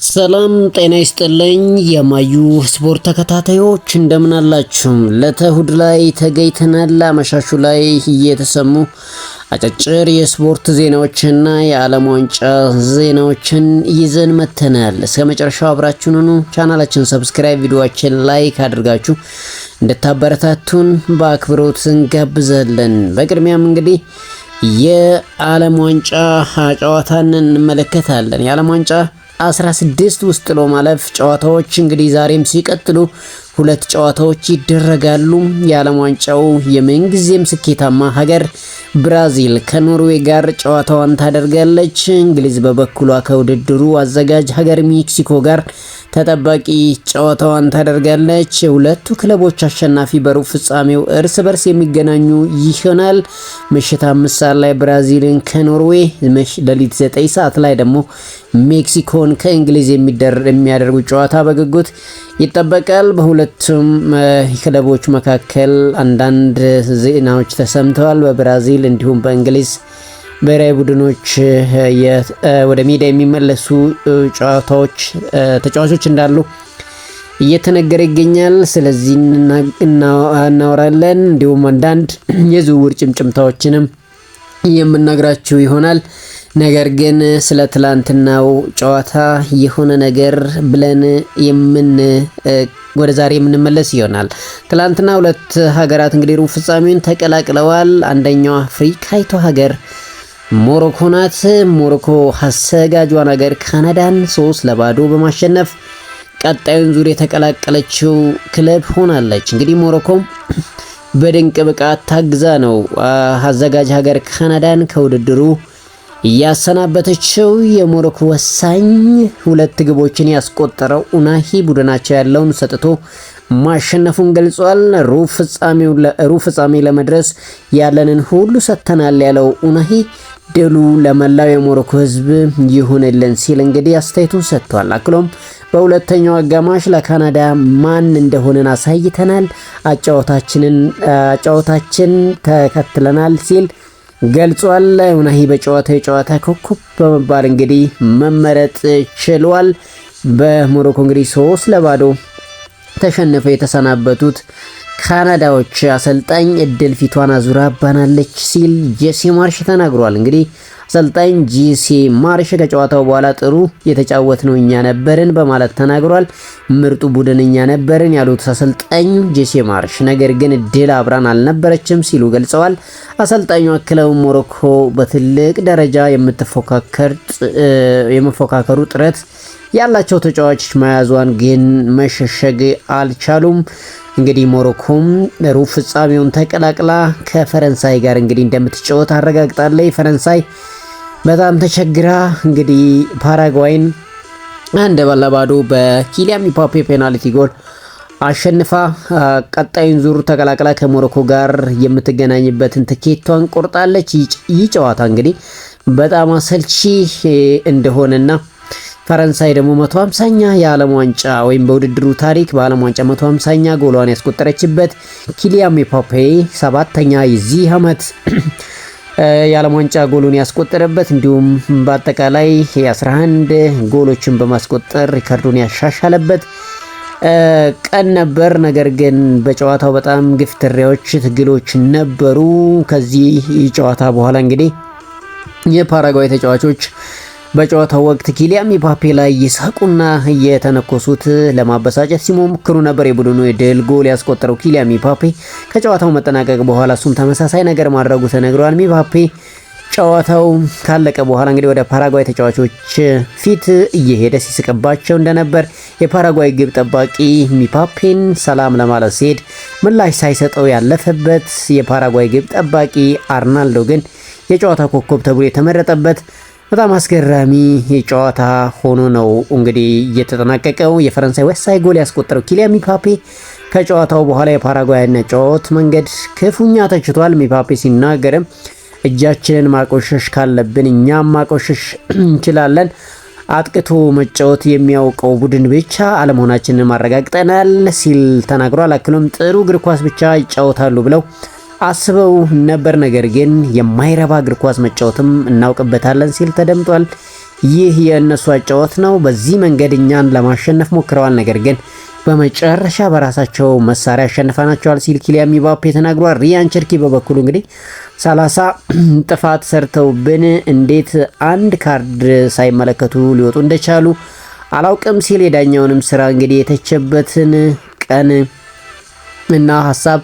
ሰላም ጤና ይስጥልኝ የማዩ ስፖርት ተከታታዮች እንደምን አላችሁ? ለተሁድ ላይ ተገኝተናል። አመሻሹ ላይ እየተሰሙ አጫጭር የስፖርት ዜናዎችና የዓለም ዋንጫ ዜናዎችን ይዘን መተናል። እስከ መጨረሻው አብራችሁን ሁኑ። ቻናላችን ሰብስክራይብ፣ ቪዲዮአችን ላይክ አድርጋችሁ እንድታበረታቱን በአክብሮት እንጋብዛለን። በቅድሚያም እንግዲህ የዓለም ዋንጫ ጨዋታን እንመለከታለን። የዓለም ዋንጫ 16 ውስጥ ጥሎ ማለፍ ጨዋታዎች እንግዲህ ዛሬም ሲቀጥሉ ሁለት ጨዋታዎች ይደረጋሉ። የዓለም ዋንጫው የምንጊዜም ስኬታማ ሀገር ብራዚል ከኖርዌይ ጋር ጨዋታዋን ታደርጋለች። እንግሊዝ በበኩሏ ከውድድሩ አዘጋጅ ሀገር ሜክሲኮ ጋር ተጠባቂ ጨዋታዋን ታደርጋለች። ሁለቱ ክለቦች አሸናፊ በሩብ ፍጻሜው እርስ በርስ የሚገናኙ ይሆናል። ምሽት 5 ሰዓት ላይ ብራዚልን ከኖርዌይ፣ ሌሊት 9 ሰዓት ላይ ደግሞ ሜክሲኮን ከእንግሊዝ የሚያደርጉ ጨዋታ በጉጉት ይጠበቃል። በሁለቱም ክለቦች መካከል አንዳንድ ዜናዎች ተሰምተዋል። በብራዚል እንዲሁም በእንግሊዝ ብሔራዊ ቡድኖች ወደ ሜዳ የሚመለሱ ተጫዋቾች እንዳሉ እየተነገረ ይገኛል። ስለዚህ እናወራለን። እንዲሁም አንዳንድ የዝውውር ጭምጭምታዎችንም የምናግራችሁ ይሆናል። ነገር ግን ስለ ትላንትናው ጨዋታ የሆነ ነገር ብለን ወደ ዛሬ የምንመለስ ይሆናል። ትላንትና ሁለት ሀገራት እንግዲህ ሩብ ፍጻሜውን ተቀላቅለዋል። አንደኛው አፍሪካዊቷ ሀገር ሞሮኮ ናት። ሞሮኮ አዘጋጇን ሀገር ካናዳን 3-0 በማሸነፍ ቀጣዩን ዙር የተቀላቀለችው ክለብ ሆናለች። እንግዲህ ሞሮኮ በድንቅ ብቃት ታግዛ ነው አዘጋጅ ሀገር ካናዳን ከውድድሩ ያሰናበተችው። የሞሮኮ ወሳኝ ሁለት ግቦችን ያስቆጠረው ኡናሂ ቡድናቸው ያለውን ሰጥቶ ማሸነፉን ገልጿል። ሩብ ፍጻሜ ለመድረስ ያለንን ሁሉ ሰጥተናል ያለው ኡናሂ ድሉ ለመላው የሞሮኮ ሕዝብ ይሁንልን ሲል እንግዲህ አስተያየቱን ሰጥቷል። አክሎም በሁለተኛው አጋማሽ ለካናዳ ማን እንደሆነን አሳይተናል፣ አጫወታችን ተከትለናል ሲል ገልጿል። ኡናሂ የጨዋታ ኮከብ በመባል እንግዲህ መመረጥ ችሏል። በሞሮኮ እንግዲህ 3-0 ተሸንፈው የተሰናበቱት ካናዳዎች አሰልጣኝ እድል ፊቷን አዙራ ባናለች ሲል ጄሲ ማርሽ ተናግሯል። እንግዲህ አሰልጣኝ ጄሲ ማርሽ ከጨዋታው በኋላ ጥሩ የተጫወትነው እኛ ነበርን በማለት ተናግሯል። ምርጡ ቡድን እኛ ነበርን ያሉት አሰልጣኝ ጄሲ ማርሽ ነገር ግን እድል አብራን አልነበረችም ሲሉ ገልጸዋል። አሰልጣኙ አክለው ሞሮኮ በትልቅ ደረጃ የመፎካከሩ ጥረት ያላቸው ተጫዋቾች መያዟን ግን መሸሸግ አልቻሉም። እንግዲህ ሞሮኮም ሩብ ፍጻሜውን ተቀላቅላ ከፈረንሳይ ጋር እንግዲህ እንደምትጫወት አረጋግጣለች። ፈረንሳይ በጣም ተቸግራ እንግዲህ ፓራጓይን 1-0 በኪሊያን ምባፔ ፔናልቲ ጎል አሸንፋ ቀጣዩን ዙር ተቀላቅላ ከሞሮኮ ጋር የምትገናኝበትን ትኬቷን ቆርጣለች። ይህ ጨዋታ እንግዲህ በጣም አሰልቺ እንደሆነና ፈረንሳይ ደግሞ 150ኛ የዓለም ዋንጫ ወይም በውድድሩ ታሪክ በዓለም ዋንጫ 150ኛ ጎሏን ያስቆጠረችበት ኪሊያን ምባፔ 7ኛ የዚህ ዓመት የዓለም ዋንጫ ጎሉን ያስቆጠረበት እንዲሁም በአጠቃላይ 11 ጎሎችን በማስቆጠር ሪካርዱን ያሻሻለበት ቀን ነበር። ነገር ግን በጨዋታው በጣም ግፍትሬዎች ትግሎች ነበሩ። ከዚህ ጨዋታ በኋላ እንግዲህ የፓራጓይ ተጫዋቾች በጨዋታው ወቅት ኪሊያን ምባፔ ላይ ይሳቁና የተነኮሱት ለማበሳጨት ሲሞክሩ ነበር። የቡድኑ የድል ጎል ያስቆጠረው ኪሊያን ምባፔ ከጨዋታው መጠናቀቅ በኋላ እሱም ተመሳሳይ ነገር ማድረጉ ተነግሯል። ምባፔ ጨዋታው ካለቀ በኋላ እንግዲህ ወደ ፓራጓይ ተጫዋቾች ፊት እየሄደ ሲስቅባቸው እንደነበር የፓራጓይ ግብ ጠባቂ ምባፔን ሰላም ለማለት ሲሄድ ምላሽ ሳይሰጠው ያለፈበት የፓራጓይ ግብ ጠባቂ አርናልዶ ግን የጨዋታ ኮከብ ተብሎ የተመረጠበት በጣም አስገራሚ ጨዋታ ሆኖ ነው እንግዲህ የተጠናቀቀው። የፈረንሳይ ወሳኝ ጎል ያስቆጠረው ኪሊያን ምባፔ ከጨዋታው በኋላ የፓራጓይን ጨዋታ መንገድ ክፉኛ ተችቷል። ምባፔ ሲናገርም እጃችንን ማቆሸሽ ካለብን እኛም ማቆሸሽ እንችላለን፣ አጥቅቶ መጫወት የሚያውቀው ቡድን ብቻ አለመሆናችንን ማረጋግጠናል ሲል ተናግሯል። አክሎም ጥሩ እግር ኳስ ብቻ ይጫወታሉ ብለው አስበው ነበር፣ ነገር ግን የማይረባ እግር ኳስ መጫወትም እናውቅበታለን ሲል ተደምጧል። ይህ የእነሱ አጫወት ነው። በዚህ መንገድ እኛን ለማሸነፍ ሞክረዋል፣ ነገር ግን በመጨረሻ በራሳቸው መሳሪያ አሸንፈናቸዋል ሲል ኪሊያን ምባፔ ተናግሯል። ሪያን ቸርኪ በበኩሉ እንግዲህ 30 ጥፋት ሰርተውብን እንዴት አንድ ካርድ ሳይመለከቱ ሊወጡ እንደቻሉ አላውቅም ሲል የዳኛውንም ስራ እንግዲህ የተቸበትን ቀን እና ሀሳብ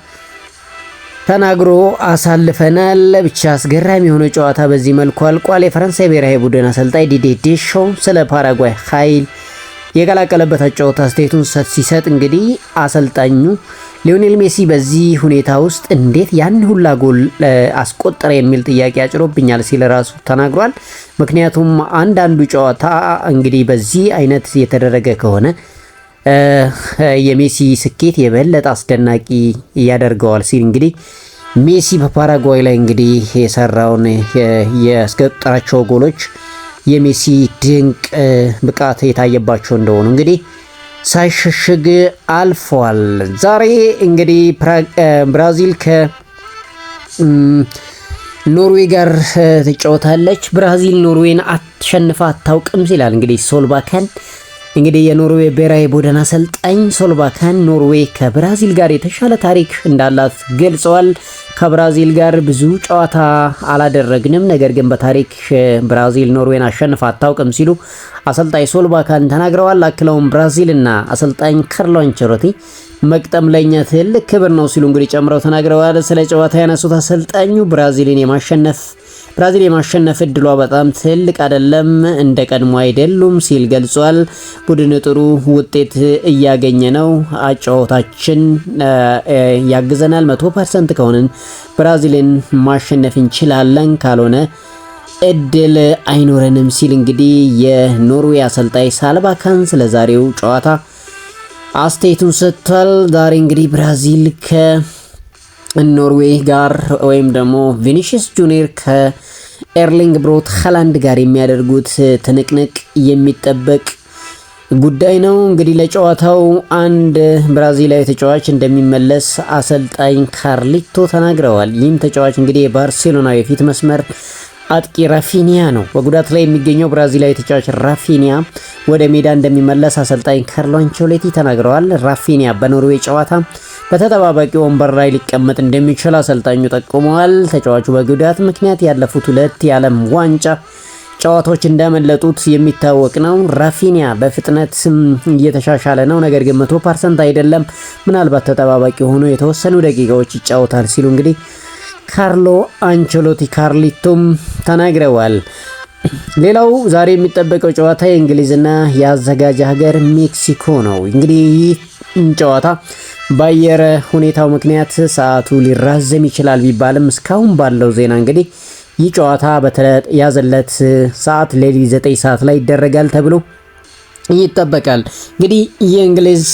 ተናግሮ አሳልፈናል። ብቻ አስገራሚ የሆነ ጨዋታ በዚህ መልኩ አልቋል። የፈረንሳይ ብሔራዊ ቡድን አሰልጣኝ ዲዴ ዴሾ ስለ ፓራጓይ ኃይል የቀላቀለበት አጫወት አስተያየቱን ሲሰጥ እንግዲህ አሰልጣኙ ሊዮኔል ሜሲ በዚህ ሁኔታ ውስጥ እንዴት ያን ሁላ ጎል አስቆጠረ የሚል ጥያቄ አጭሮብኛል ሲል ራሱ ተናግሯል። ምክንያቱም አንዳንዱ ጨዋታ እንግዲህ በዚህ አይነት የተደረገ ከሆነ የሜሲ ስኬት የበለጠ አስደናቂ ያደርገዋል ሲል እንግዲህ ሜሲ በፓራጓይ ላይ እንግዲህ የሰራውን ያስቆጠራቸው ጎሎች የሜሲ ድንቅ ብቃት የታየባቸው እንደሆኑ እንግዲህ ሳይሸሽግ አልፏል። ዛሬ እንግዲህ ብራዚል ከኖርዌይ ጋር ትጫወታለች። ብራዚል ኖርዌይን አሸንፋ አታውቅም ይላል እንግዲህ ሶልባከን። እንግዲህ የኖርዌይ ብሔራዊ ቡድን አሰልጣኝ ሶልባከን ኖርዌይ ከብራዚል ጋር የተሻለ ታሪክ እንዳላት ገልጸዋል። ከብራዚል ጋር ብዙ ጨዋታ አላደረግንም፣ ነገር ግን በታሪክ ብራዚል ኖርዌይን አሸንፋ አታውቅም ሲሉ አሰልጣኝ ሶልባከን ተናግረዋል። አክለውም ብራዚልና አሰልጣኝ ካርሎ አንቸሎቲ መቅጠም ለኛ ትልቅ ክብር ነው ሲሉ እንግዲህ ጨምረው ተናግረዋል። ስለ ጨዋታ ያነሱት አሰልጣኙ ብራዚል የማሸነፍ እድሏ በጣም ትልቅ አይደለም፣ እንደ ቀድሞ አይደሉም ሲል ገልጿል። ቡድን ጥሩ ውጤት እያገኘ ነው፣ አጫወታችን ያግዘናል፣ 100% ከሆነን ብራዚልን ማሸነፍ እንችላለን፣ ካልሆነ እድል አይኖረንም ሲል እንግዲህ የኖርዌይ አሰልጣኝ ሶልባከን ስለዛሬው ጨዋታ አስተያየቱን ሰጥቷል። ዛሬ እንግዲህ ብራዚል ከኖርዌይ ጋር ወይም ደግሞ ቪኒሺየስ ጁኒየር ከኤርሊንግ ብሮት ሃላንድ ጋር የሚያደርጉት ትንቅንቅ የሚጠበቅ ጉዳይ ነው። እንግዲህ ለጨዋታው አንድ ብራዚላዊ ተጫዋች እንደሚመለስ አሰልጣኝ ካርሊቶ ተናግረዋል። ይህም ተጫዋች እንግዲህ የባርሴሎና የፊት መስመር አጥቂ ራፊኒያ ነው። በጉዳት ላይ የሚገኘው ብራዚላዊ ተጫዋች ራፊኒያ ወደ ሜዳ እንደሚመለስ አሰልጣኝ ካርሎ አንቸሎቲ ተናግረዋል። ራፊኒያ በኖርዌይ ጨዋታ በተጠባባቂ ወንበር ላይ ሊቀመጥ እንደሚችል አሰልጣኙ ጠቁመዋል። ተጫዋቹ በጉዳት ምክንያት ያለፉት 2 የዓለም ዋንጫ ጨዋታዎች እንዳመለጡት የሚታወቅ ነው። ራፊኒያ በፍጥነት እየተሻሻለ ነው፣ ነገር ግን 100% አይደለም፣ ምናልባት ተጠባባቂ ሆኖ የተወሰኑ ደቂቃዎች ይጫወታል ሲሉ እንግዲህ ካርሎ አንቸሎቲ ካርሊቶም ተናግረዋል። ሌላው ዛሬ የሚጠበቀው ጨዋታ የእንግሊዝና የአዘጋጅ ሀገር ሜክሲኮ ነው። እንግዲህ ይህ ጨዋታ በአየር ሁኔታው ምክንያት ሰዓቱ ሊራዘም ይችላል ቢባልም እስካሁን ባለው ዜና እንግዲህ ይህ ጨዋታ በተያዘለት ሰዓት ሌሊት 9 ሰዓት ላይ ይደረጋል ተብሎ ይጠበቃል። እንግዲህ የእንግሊዝ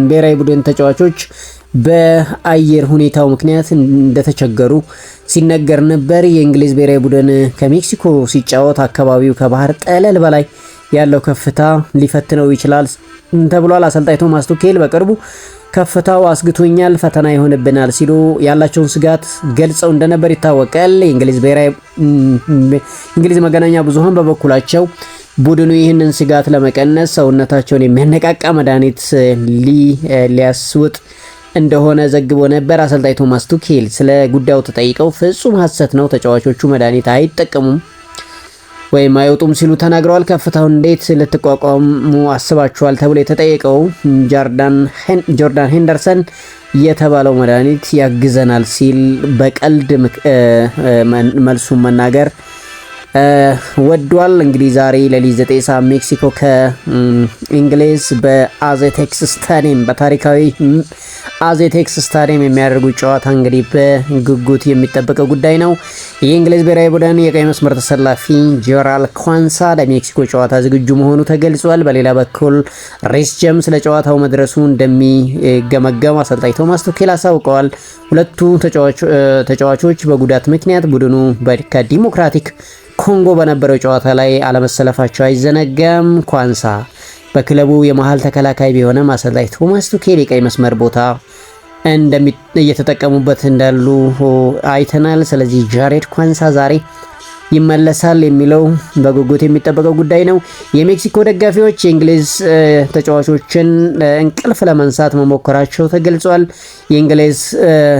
ብሔራዊ ቡድን ተጫዋቾች በአየር ሁኔታው ምክንያት እንደተቸገሩ ሲነገር ነበር። የእንግሊዝ ብሔራዊ ቡድን ከሜክሲኮ ሲጫወት አካባቢው ከባህር ጠለል በላይ ያለው ከፍታ ሊፈትነው ይችላል ተብሏል። አሰልጣኝ ቶማስ ቱኬል በቅርቡ ከፍታው አስግቶኛል፣ ፈተና ይሆንብናል ሲሉ ያላቸውን ስጋት ገልጸው እንደነበር ይታወቃል። የእንግሊዝ መገናኛ ብዙሃን በበኩላቸው ቡድኑ ይህንን ስጋት ለመቀነስ ሰውነታቸውን የሚያነቃቃ መድኃኒት ሊያስውጥ እንደሆነ ዘግቦ ነበር። አሰልጣኝ ቶማስ ቱኬል ስለ ጉዳዩ ተጠይቀው ፍጹም ሐሰት ነው፣ ተጫዋቾቹ መድኃኒት አይጠቀሙም ወይም አይወጡም ሲሉ ተናግረዋል። ከፍታውን እንዴት ልትቋቋሙ አስባችኋል ተብሎ የተጠየቀው ጆርዳን ሄንደርሰን የተባለው መድኃኒት ያግዘናል ሲል በቀልድ መልሱን መናገር ወዷል። እንግዲህ ዛሬ ሌሊት 9 ሰዓት ሜክሲኮ ከእንግሊዝ በአዜቴክስ ስታዲየም በታሪካዊ አዜቴክስ ስታዲየም የሚያደርጉት ጨዋታ እንግዲህ በጉጉት የሚጠበቀው ጉዳይ ነው። የእንግሊዝ ብሔራዊ ቡድን የቀይ መስመር ተሰላፊ ጄራል ኳንሳ ለሜክሲኮ ጨዋታ ዝግጁ መሆኑ ተገልጿል። በሌላ በኩል ሪስ ጄምስ ለጨዋታው መድረሱ እንደሚገመገም አሰልጣኝ ቶማስ ቱኬል አሳውቀዋል። ሁለቱ ተጫዋቾች በጉዳት ምክንያት ቡድኑ ከዲሞክራቲክ ኮንጎ በነበረው ጨዋታ ላይ አለመሰለፋቸው አይዘነጋም። ኳንሳ በክለቡ የመሃል ተከላካይ ቢሆንም አሰልጣኝ ቶማስ ቱኬል የቀይ መስመር ቦታ እየተጠቀሙበት እንዳሉ አይተናል። ስለዚህ ጃሬድ ኳንሳ ዛሬ ይመለሳል የሚለው በጉጉት የሚጠበቀው ጉዳይ ነው። የሜክሲኮ ደጋፊዎች የእንግሊዝ ተጫዋቾችን እንቅልፍ ለመንሳት መሞከራቸው ተገልጿል።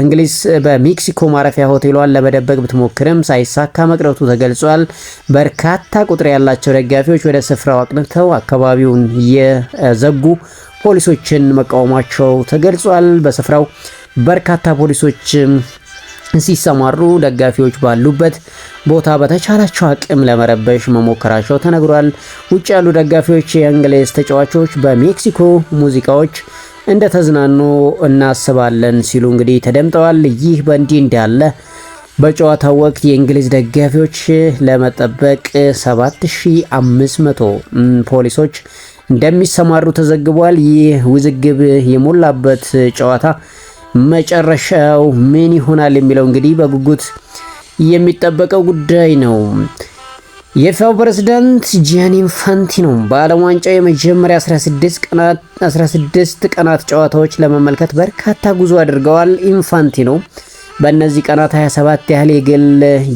እንግሊዝ በሜክሲኮ ማረፊያ ሆቴሏን ለመደበቅ ብትሞክርም ሳይሳካ መቅረቱ ተገልጿል። በርካታ ቁጥር ያላቸው ደጋፊዎች ወደ ስፍራው አቅንተው አካባቢውን የዘጉ ፖሊሶችን መቃወማቸው ተገልጿል። በስፍራው በርካታ ፖሊሶች ሲሰማሩ ደጋፊዎች ባሉበት ቦታ በተቻላቸው አቅም ለመረበሽ መሞከራቸው ተነግሯል። ውጭ ያሉ ደጋፊዎች የእንግሊዝ ተጫዋቾች በሜክሲኮ ሙዚቃዎች እንደተዝናኑ እናስባለን ሲሉ እንግዲህ ተደምጠዋል። ይህ በእንዲህ እንዳለ በጨዋታው ወቅት የእንግሊዝ ደጋፊዎች ለመጠበቅ 7500 ፖሊሶች እንደሚሰማሩ ተዘግቧል። ይህ ውዝግብ የሞላበት ጨዋታ መጨረሻው ምን ይሆናል የሚለው እንግዲህ በጉጉት የሚጠበቀው ጉዳይ ነው። የፊፋው ፕሬዝዳንት ጂያኒ ኢንፋንቲኖ በዓለም ዋንጫው የመጀመሪያ 16 ቀናት ጨዋታዎች ለመመልከት በርካታ ጉዞ አድርገዋል። ኢንፋንቲኖ በእነዚህ ቀናት 27 ያህል የግል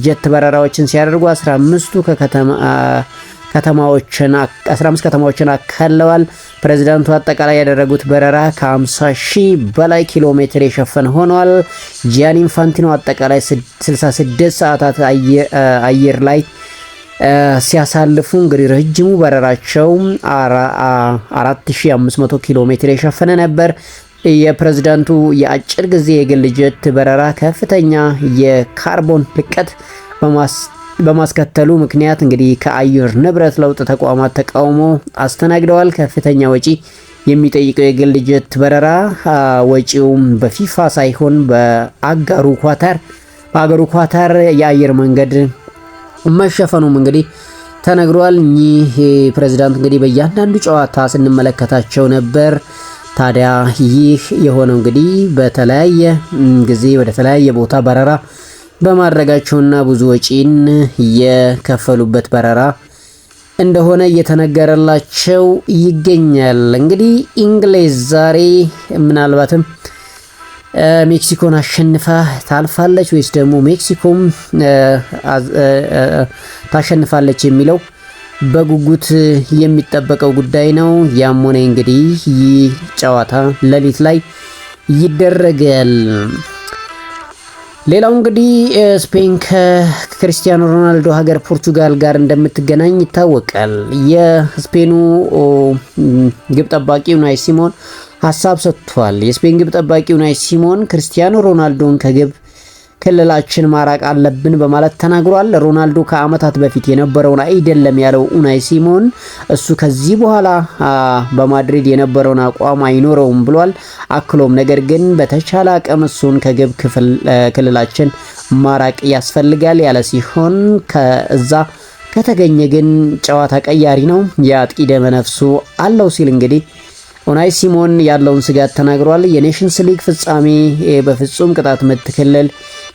ጀት በረራዎችን ሲያደርጉ 15 ከተማዎችን አካለዋል። ፕሬዝዳንቱ አጠቃላይ ያደረጉት በረራ ከ50,000 በላይ ኪሎ ሜትር የሸፈነ ሆኗል። ጂያኒ ኢንፋንቲኖ አጠቃላይ 66 ሰዓታት አየር ላይ ሲያሳልፉ እንግዲህ ረጅሙ በረራቸው 4500 ኪሎ ሜትር የሸፈነ ነበር። የፕሬዝዳንቱ የአጭር ጊዜ የግል ጀት በረራ ከፍተኛ የካርቦን ልቀት በማስከተሉ ምክንያት እንግዲህ ከአየር ንብረት ለውጥ ተቋማት ተቃውሞ አስተናግደዋል። ከፍተኛ ወጪ የሚጠይቀው የግል ጀት በረራ ወጪውም በፊፋ ሳይሆን በአገሩ ኳታር የአየር መንገድ መሸፈኑም እንግዲህ ተነግሯል። እኚህ ፕሬዝዳንት እንግዲህ በእያንዳንዱ ጨዋታ ስንመለከታቸው ነበር። ታዲያ ይህ የሆነው እንግዲህ በተለያየ ጊዜ ወደ ተለያየ ቦታ በረራ በማድረጋቸውና ብዙ ወጪን የከፈሉበት በረራ እንደሆነ እየተነገረላቸው ይገኛል። እንግዲህ እንግሊዝ ዛሬ ምናልባትም ሜክሲኮን አሸንፋ ታልፋለች ወይስ ደግሞ ሜክሲኮም ታሸንፋለች የሚለው በጉጉት የሚጠበቀው ጉዳይ ነው። ያም ሆነ እንግዲህ ይህ ጨዋታ ሌሊት ላይ ይደረጋል። ሌላው እንግዲህ ስፔን ከክርስቲያኖ ሮናልዶ ሀገር ፖርቱጋል ጋር እንደምትገናኝ ይታወቃል። የስፔኑ ግብ ጠባቂ ኡናይ ሲሞን ሀሳብ ሰጥቷል። የስፔን ግብ ጠባቂ ኡናይ ሲሞን ክርስቲያኖ ሮናልዶን ከግብ ክልላችን ማራቅ አለብን በማለት ተናግሯል። ሮናልዶ ከዓመታት በፊት የነበረውን አይደለም ያለው ኡናይ ሲሞን እሱ ከዚህ በኋላ በማድሪድ የነበረውን አቋም አይኖረውም ብሏል። አክሎም ነገር ግን በተቻለ አቅም እሱን ከግብ ክልላችን ማራቅ ያስፈልጋል ያለ ሲሆን ከዛ ከተገኘ ግን ጨዋታ ቀያሪ ነው፣ የአጥቂ ደመ ነፍሱ አለው ሲል እንግዲህ ኡናይ ሲሞን ያለውን ስጋት ተናግሯል። የኔሽንስ ሊግ ፍጻሜ በፍጹም ቅጣት ምት ክልል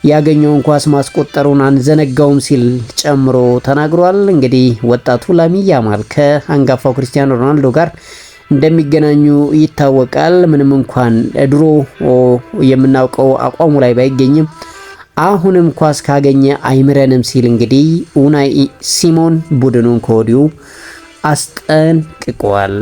ያገኘውን ኳስ ማስቆጠሩን አንዘነጋውም ሲል ጨምሮ ተናግሯል። እንግዲህ ወጣቱ ላሚን ያማል ከአንጋፋው ክርስቲያኖ ሮናልዶ ጋር እንደሚገናኙ ይታወቃል። ምንም እንኳን ድሮ የምናውቀው አቋሙ ላይ ባይገኝም አሁንም ኳስ ካገኘ አይምረንም ሲል እንግዲህ ኡናይ ሲሞን ቡድኑን ከወዲሁ አስጠንቅቋል።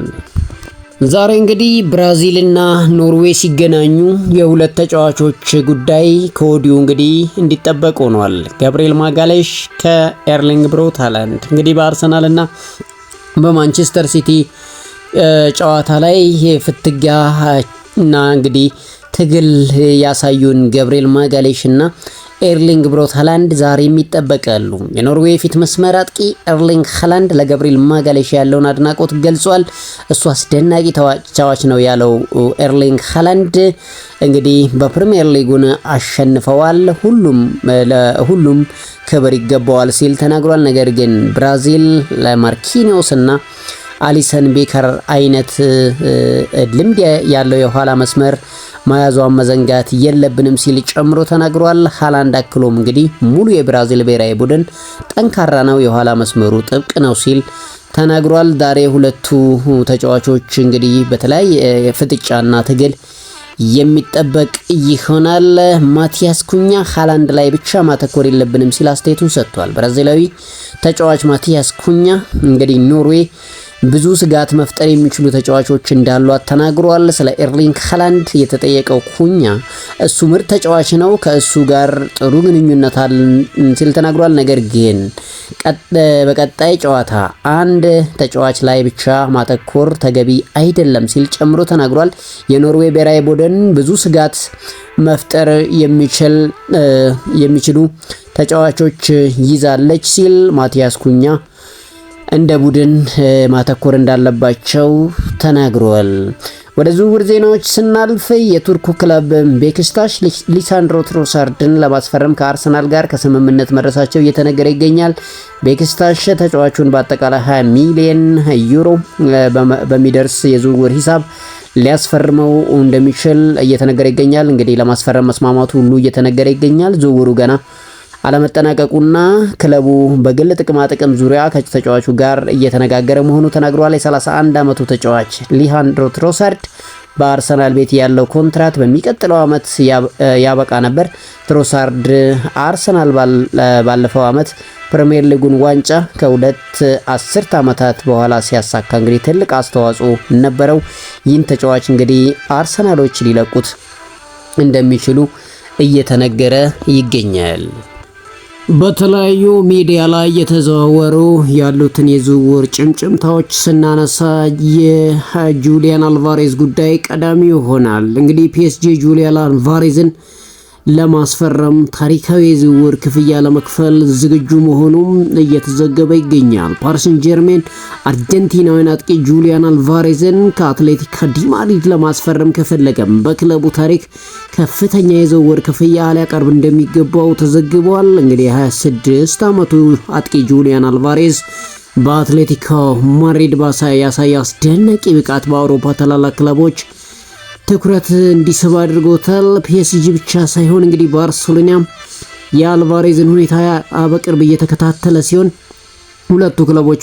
ዛሬ እንግዲህ ብራዚልና ኖርዌይ ሲገናኙ የሁለት ተጫዋቾች ጉዳይ ከወዲሁ እንግዲህ እንዲጠበቅ ሆኗል። ጋብሪኤል ማጋሌሽ ከኤርሊንግ ብሮት ሃላንድ እንግዲህ በአርሰናልና በማንቸስተር ሲቲ ጨዋታ ላይ ፍትጊያ እና እንግዲህ ትግል ያሳዩን ጋብሪኤል ማጋሌሽ እና ኤርሊንግ ብሮት ሃላንድ ዛሬ የሚጠበቃሉ። የኖርዌይ ፊት መስመር አጥቂ ኤርሊንግ ሃላንድ ለጋብሪኤል ማጋሌሽ ያለውን አድናቆት ገልጿል። እሱ አስደናቂ ተጫዋች ነው ያለው ኤርሊንግ ሃላንድ እንግዲህ በፕሪሚየር ሊጉን አሸንፈዋል፣ ሁሉም ክብር ይገባዋል ሲል ተናግሯል። ነገር ግን ብራዚል ለማርኪኒዮስ እና አሊሰን ቤከር አይነት ልምድ ያለው የኋላ መስመር መያዟን መዘንጋት የለብንም ሲል ጨምሮ ተናግሯል። ሃላንድ አክሎም እንግዲህ ሙሉ የብራዚል ብሔራዊ ቡድን ጠንካራ ነው፣ የኋላ መስመሩ ጥብቅ ነው ሲል ተናግሯል። ዛሬ ሁለቱ ተጫዋቾች እንግዲህ በተለያየ ፍጥጫና ትግል የሚጠበቅ ይሆናል። ማቲያስ ኩኛ ሃላንድ ላይ ብቻ ማተኮር የለብንም ሲል አስተያየቱን ሰጥቷል። ብራዚላዊ ተጫዋች ማቲያስ ኩኛ እንግዲህ ኖርዌይ ብዙ ስጋት መፍጠር የሚችሉ ተጫዋቾች እንዳሏት ተናግሯል። ስለ ኤርሊንግ ሃላንድ የተጠየቀው ኩኛ እሱ ምርጥ ተጫዋች ነው፣ ከእሱ ጋር ጥሩ ግንኙነት አለን ሲል ተናግሯል። ነገር ግን በቀጣይ ጨዋታ አንድ ተጫዋች ላይ ብቻ ማተኮር ተገቢ አይደለም ሲል ጨምሮ ተናግሯል። የኖርዌይ ብሔራዊ ቡድን ብዙ ስጋት መፍጠር የሚችሉ ተጫዋቾች ይዛለች ሲል ማቲያስ ኩኛ እንደ ቡድን ማተኮር እንዳለባቸው ተናግሯል። ወደ ዝውውር ዜናዎች ስናልፍ የቱርኩ ክለብ ቤክስታሽ ሊሳንድሮ ትሮሳርድን ለማስፈረም ከአርሰናል ጋር ከስምምነት መድረሳቸው እየተነገረ ይገኛል። ቤክስታሽ ተጫዋቹን በአጠቃላይ 20 ሚሊዮን ዩሮ በሚደርስ የዝውውር ሂሳብ ሊያስፈርመው እንደሚችል እየተነገረ ይገኛል። እንግዲህ ለማስፈረም መስማማቱ ሁሉ እየተነገረ ይገኛል። ዝውውሩ ገና አለመጠናቀቁና ክለቡ በግል ጥቅማ ጥቅም ዙሪያ ከተጫዋቹ ጋር እየተነጋገረ መሆኑ ተናግሯል። የ31 ዓመቱ ተጫዋች ሊሳንድሮ ትሮሳርድ በአርሰናል ቤት ያለው ኮንትራት በሚቀጥለው ዓመት ያበቃ ነበር። ትሮሳርድ አርሰናል ባለፈው ዓመት ፕሪሚየር ሊጉን ዋንጫ ከሁለት አስርት ዓመታት በኋላ ሲያሳካ እንግዲህ ትልቅ አስተዋጽኦ ነበረው። ይህን ተጫዋች እንግዲህ አርሰናሎች ሊለቁት እንደሚችሉ እየተነገረ ይገኛል። በተለያዩ ሚዲያ ላይ የተዘዋወሩ ያሉትን የዝውውር ጭምጭምታዎች ስናነሳ የጁሊያን አልቫሬዝ ጉዳይ ቀዳሚ ይሆናል። እንግዲህ ፒኤስጂ ጁሊያን አልቫሬዝን ለማስፈረም ታሪካዊ የዝውውር ክፍያ ለመክፈል ዝግጁ መሆኑም እየተዘገበ ይገኛል። ፓሪስ ሰን ጀርሜን አርጀንቲናዊን አጥቂ ጁሊያን አልቫሬዝን ከአትሌቲኮ ዲ ማድሪድ ለማስፈረም ከፈለገም በክለቡ ታሪክ ከፍተኛ የዝውውር ክፍያ ሊያቀርብ እንደሚገባው ተዘግቧል። እንግዲህ 26 ዓመቱ አጥቂ ጁሊያን አልቫሬዝ በአትሌቲኮ ማድሪድ ያሳየ አስደናቂ ብቃት በአውሮፓ ታላላቅ ክለቦች ትኩረት እንዲስብ አድርጎታል። ፒኤስጂ ብቻ ሳይሆን እንግዲህ ባርሴሎና የአልቫሬዝን ሁኔታ በቅርብ እየተከታተለ ሲሆን ሁለቱ ክለቦች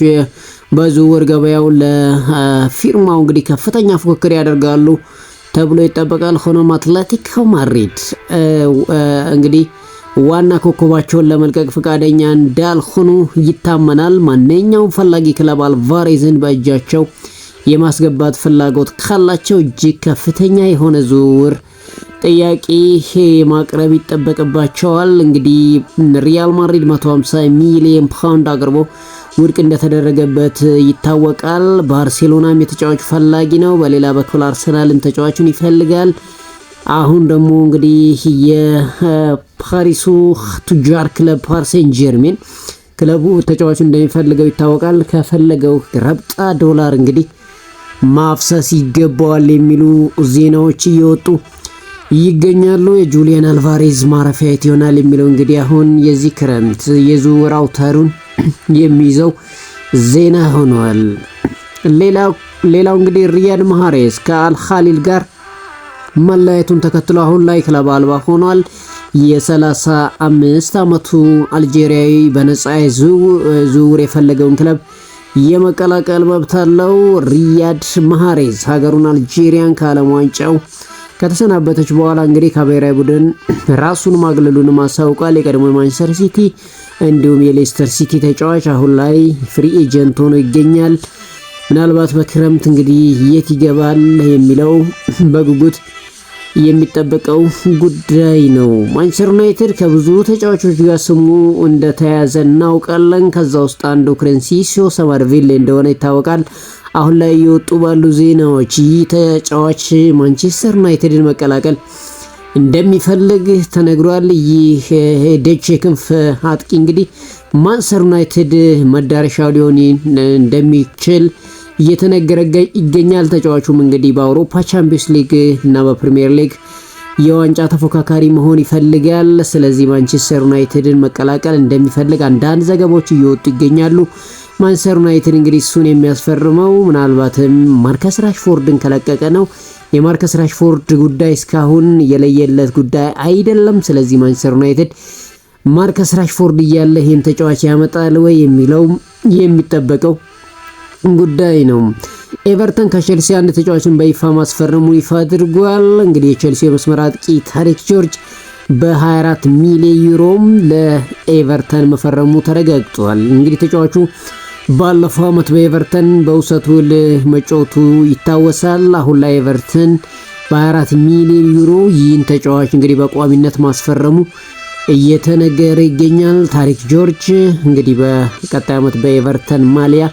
በዝውውር ገበያው ለፊርማው እንግዲህ ከፍተኛ ፉክክር ያደርጋሉ ተብሎ ይጠበቃል። ሆኖም አትሌቲኮ ማድሪድ እንግዲህ ዋና ኮከባቸውን ለመልቀቅ ፈቃደኛ እንዳልሆኑ ይታመናል። ማንኛውም ፈላጊ ክለብ አልቫሬዝን በእጃቸው የማስገባት ፍላጎት ካላቸው እጅግ ከፍተኛ የሆነ ዝውውር ጥያቄ ማቅረብ ይጠበቅባቸዋል። እንግዲህ ሪያል ማድሪድ 150 ሚሊዮን ፓውንድ አቅርቦ ውድቅ እንደተደረገበት ይታወቃል። ባርሴሎናም የተጫዋቹ ፈላጊ ነው። በሌላ በኩል አርሰናልም ተጫዋቹን ይፈልጋል። አሁን ደግሞ እንግዲህ የፓሪሱ ቱጃር ክለብ ፓሪስ ሰን ጀርሜን ክለቡ ተጫዋቹን እንደሚፈልገው ይታወቃል። ከፈለገው ረብጣ ዶላር እንግዲህ ማፍሰስ ይገባዋል የሚሉ ዜናዎች እየወጡ ይገኛሉ። የጁሊያን አልቫሬዝ ማረፊያ የት ይሆናል የሚለው እንግዲህ አሁን የዚህ ክረምት የዝውውር አውታሩን የሚይዘው ዜና ሆኗል። ሌላው እንግዲህ ሪያድ ማህሬዝ ከአልኻሊል ጋር መለያየቱን ተከትሎ አሁን ላይ ክለብ አልባ ሆኗል። የ35 ዓመቱ አልጄሪያዊ በነፃ ዝውውር የፈለገውን ክለብ የመቀላቀል መብት አለው። ሪያድ ማህሬዝ ሀገሩን አልጄሪያን ከዓለም ዋንጫው ከተሰናበተች በኋላ እንግዲህ ከብሔራዊ ቡድን ራሱን ማግለሉን አሳውቋል። የቀድሞ ማንቸስተር ሲቲ እንዲሁም የሌስተር ሲቲ ተጫዋች አሁን ላይ ፍሪ ኤጀንት ሆኖ ይገኛል። ምናልባት በክረምት እንግዲህ የት ይገባል የሚለው በጉጉት የሚጠበቀው ጉዳይ ነው። ማንቸስተር ዩናይትድ ከብዙ ተጫዋቾች ጋር ስሙ እንደተያዘ እናውቃለን። ከዛ ውስጥ አንዱ ክሬንሲሲዮ ሰማርቪል እንደሆነ ይታወቃል። አሁን ላይ የወጡ ባሉ ዜናዎች ይህ ተጫዋች ማንቸስተር ዩናይትድን መቀላቀል እንደሚፈልግ ተነግሯል። ይህ ደች የክንፍ አጥቂ እንግዲህ ማንቸስተር ዩናይትድ መዳረሻው ሊሆን እንደሚችል እየተነገረ ይገኛል። ተጫዋቹም እንግዲህ በአውሮፓ ቻምፒየንስ ሊግ እና በፕሪሚየር ሊግ የዋንጫ ተፎካካሪ መሆን ይፈልጋል። ስለዚህ ማንቸስተር ዩናይትድን መቀላቀል እንደሚፈልግ አንዳንድ ዘገባዎች እየወጡ ይገኛሉ። ማንቸስተር ዩናይትድ እንግዲህ እሱን የሚያስፈርመው ምናልባትም ማርከስ ራሽፎርድን ከለቀቀ ነው። የማርከስ ራሽፎርድ ጉዳይ እስካሁን የለየለት ጉዳይ አይደለም። ስለዚህ ማንቸስተር ዩናይትድ ማርከስ ራሽፎርድ እያለ ይህን ተጫዋች ያመጣል ወይ የሚለው የሚጠበቀው ጉዳይ ነው። ኤቨርተን ከቼልሲ አንድ ተጫዋችን በይፋ ማስፈረሙ ይፋ አድርጓል። እንግዲህ የቼልሲ የመስመር አጥቂ ታሪክ ጆርጅ በ24 ሚሊዮን ዩሮም ለኤቨርተን መፈረሙ ተረጋግጧል። እንግዲህ ተጫዋቹ ባለፈው ዓመት በኤቨርተን በውሰት ውል መጫወቱ ይታወሳል። አሁን ላይ ኤቨርተን በ24 ሚሊዮን ዩሮ ይህን ተጫዋች እንግዲህ በቋሚነት ማስፈረሙ እየተነገረ ይገኛል። ታሪክ ጆርጅ እንግዲህ በቀጣይ ዓመት በኤቨርተን ማሊያ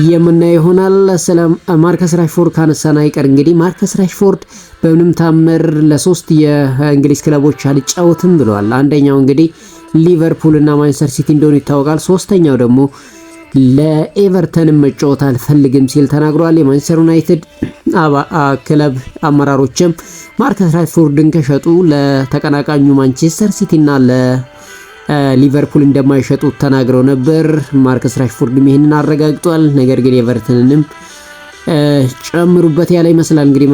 የምናየው ይሆናል። ሰላም ማርከስ ራሽፎርድ ካነሳና አይቀር እንግዲህ ማርከስ ራሽፎርድ በምንም ታምር ለሶስት የእንግሊዝ ክለቦች አልጫወትም ብለዋል። አንደኛው እንግዲህ ሊቨርፑል እና ማንቸስተር ሲቲ እንደሆነ ይታወቃል። ሶስተኛው ደግሞ ለኤቨርተን መጫወት አልፈልግም ሲል ተናግሯል። የማንቸስተር ዩናይትድ ክለብ አመራሮችም ማርከስ ራሽፎርድን ከሸጡ ለተቀናቃኙ ማንቸስተር ሲቲ እና ሊቨርፑል እንደማይሸጡት ተናግረው ነበር። ማርከስ ራሽፎርድም ይሄንን አረጋግጧል። ነገር ግን ኤቨርተንንም ጨምሩበት ያለ ይመስላል። እንግዲህ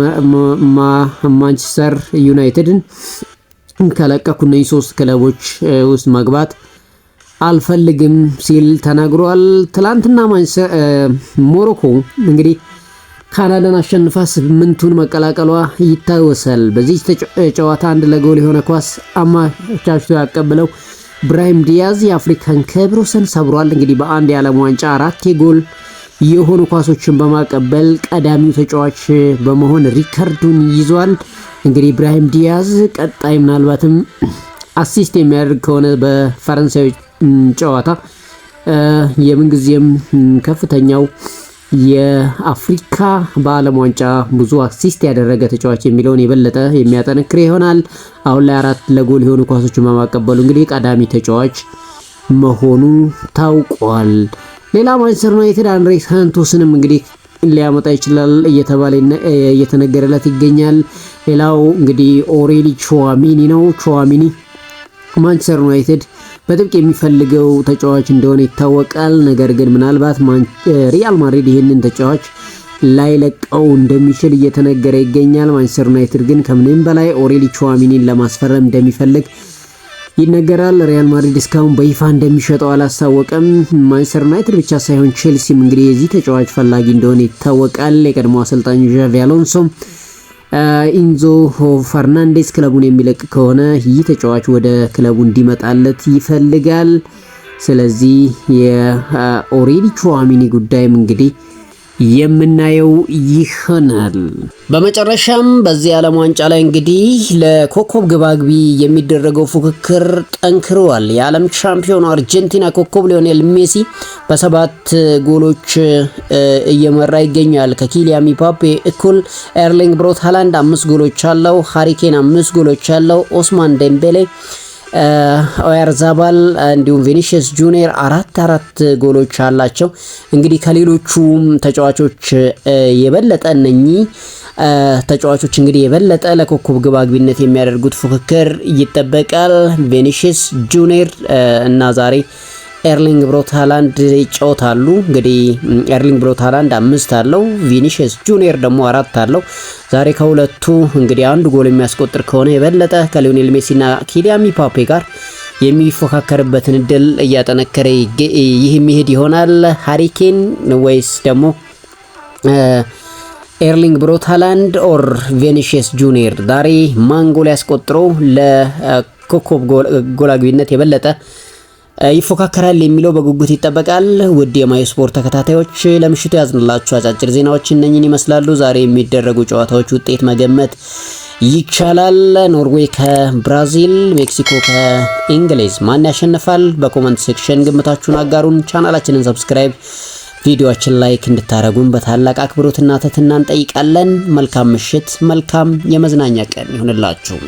ማንቸስተር ዩናይትድን ከለቀኩ እነዚህ ሶስት ክለቦች ውስጥ መግባት አልፈልግም ሲል ተናግሯል። ትላንትና ሞሮኮ እንግዲህ ካናዳን አሸንፋ 8ቱን መቀላቀሏ ይታወሳል። በዚህ ጨዋታ አንድ ለጎል የሆነ ኳስ አመቻችቶ ያቀበለው ብራሂም ዲያዝ የአፍሪካን ክብረ ወሰን ሰብሯል። እንግዲህ በአንድ የዓለም ዋንጫ 4 የጎል የሆኑ ኳሶችን በማቀበል ቀዳሚው ተጫዋች በመሆን ሪከርዱን ይዟል። እንግዲህ ብራሂም ዲያዝ ቀጣይ ምናልባትም አሲስት የሚያደርግ ከሆነ በፈረንሳይ ጨዋታ የምንጊዜም ከፍተኛው የአፍሪካ በዓለም ዋንጫ ብዙ አሲስት ያደረገ ተጫዋች የሚለውን የበለጠ የሚያጠነክር ይሆናል። አሁን ላይ 4 ለጎል የሆኑ ኳሶችን በማቀበሉ እንግዲህ ቀዳሚ ተጫዋች መሆኑ ታውቋል። ሌላ ማንቸስተር ዩናይትድ አንድሬ ሳንቶስንም እንግዲህ ሊያመጣ ይችላል እየተነገረለት ይገኛል። ሌላው እንግዲህ ኦሬሊ ቹዋሚኒ ነው። ቹዋሚኒ ማንቸስተር ዩናይትድ በጥብቅ የሚፈልገው ተጫዋች እንደሆነ ይታወቃል። ነገር ግን ምናልባት ሪያል ማድሪድ ይህንን ተጫዋች ላይለቀው እንደሚችል እየተነገረ ይገኛል። ማንቸስተር ዩናይትድ ግን ከምንም በላይ ኦሬሊ ቹዋሚኒን ለማስፈረም እንደሚፈልግ ይነገራል። ሪያል ማድሪድ እስካሁን በይፋ እንደሚሸጠው አላሳወቀም። ማንቸስተር ዩናይትድ ብቻ ሳይሆን ቼልሲም እንግዲህ የዚህ ተጫዋች ፈላጊ እንደሆነ ይታወቃል። የቀድሞ አሰልጣኙ ዣቪ አሎንሶም ኢንዞ ፈርናንዴስ ክለቡን የሚለቅ ከሆነ ይህ ተጫዋች ወደ ክለቡ እንዲመጣለት ይፈልጋል። ስለዚህ የኦሬሊ ቹዋሚኒ ጉዳይም እንግዲህ የምናየው ይሆናል። በመጨረሻም በዚህ ዓለም ዋንጫ ላይ እንግዲህ ለኮከብ ግባግቢ የሚደረገው ፉክክር ጠንክሯል። የዓለም ሻምፒዮን አርጀንቲና ኮከብ ሊዮኔል ሜሲ በ7 ጎሎች እየመራ ይገኛል። ከኪሊያን ምባፔ እኩል ኤርሊንግ ብሮት ሃላንድ 5 ጎሎች አለው። ሃሪ ኬን 5 ጎሎች አለው። ኦስማን ዴምቤሌ ኦያርዛባል እንዲሁም ቪኒሺየስ ጁኒየር 4 ጎሎች አላቸው። እንግዲህ ከሌሎቹ ተጫዋቾች የበለጠ እነኚህ ተጫዋቾች እንግዲህ የበለጠ ለኮከብ ግባግቢነት የሚያደርጉት ፉክክር ይጠበቃል። ቪኒሺየስ ጁኒየር እና ዛሬ ኤርሊንግ ብሮት ሃላንድ ይጫወታሉ። እንግዲህ ኤርሊንግ ብሮት ሃላንድ 5 አለው፣ ቪኒሺየስ ጁኒየር ደግሞ 4 አለው። ዛሬ ከሁለቱ እንግዲህ አንድ ጎል የሚያስቆጥር ከሆነ የበለጠ ከሊዮኔል ሜሲና ኪሊያን ምባፔ ጋር የሚፎካከርበትን እድል እያጠነከረ ይህ የሚሄድ ይሆናል። ሃሪ ኬን ወይስ ደግሞ ኤርሊንግ ብሮት ሃላንድ ኦር ቪኒሺየስ ጁኒየር ዛሬ ማን ጎል ያስቆጥረው ለኮከብ ጎል አግቢነት የበለጠ ይፎካከራል የሚለው በጉጉት ይጠበቃል። ውድ የማይ ስፖርት ተከታታዮች ለምሽቱ ያዝንላችሁ አጫጭር ዜናዎች እነኚህን ይመስላሉ። ዛሬ የሚደረጉ ጨዋታዎች ውጤት መገመት ይቻላል። ኖርዌይ ከብራዚል፣ ሜክሲኮ ከእንግሊዝ ማን ያሸንፋል? በኮሜንት ሴክሽን ግምታችሁን አጋሩን። ቻናላችንን ሰብስክራይብ፣ ቪዲዮአችን ላይክ እንድታረጉን በታላቅ አክብሮትና ትህትና እንጠይቃለን። መልካም ምሽት፣ መልካም የመዝናኛ ቀን ይሁንላችሁ።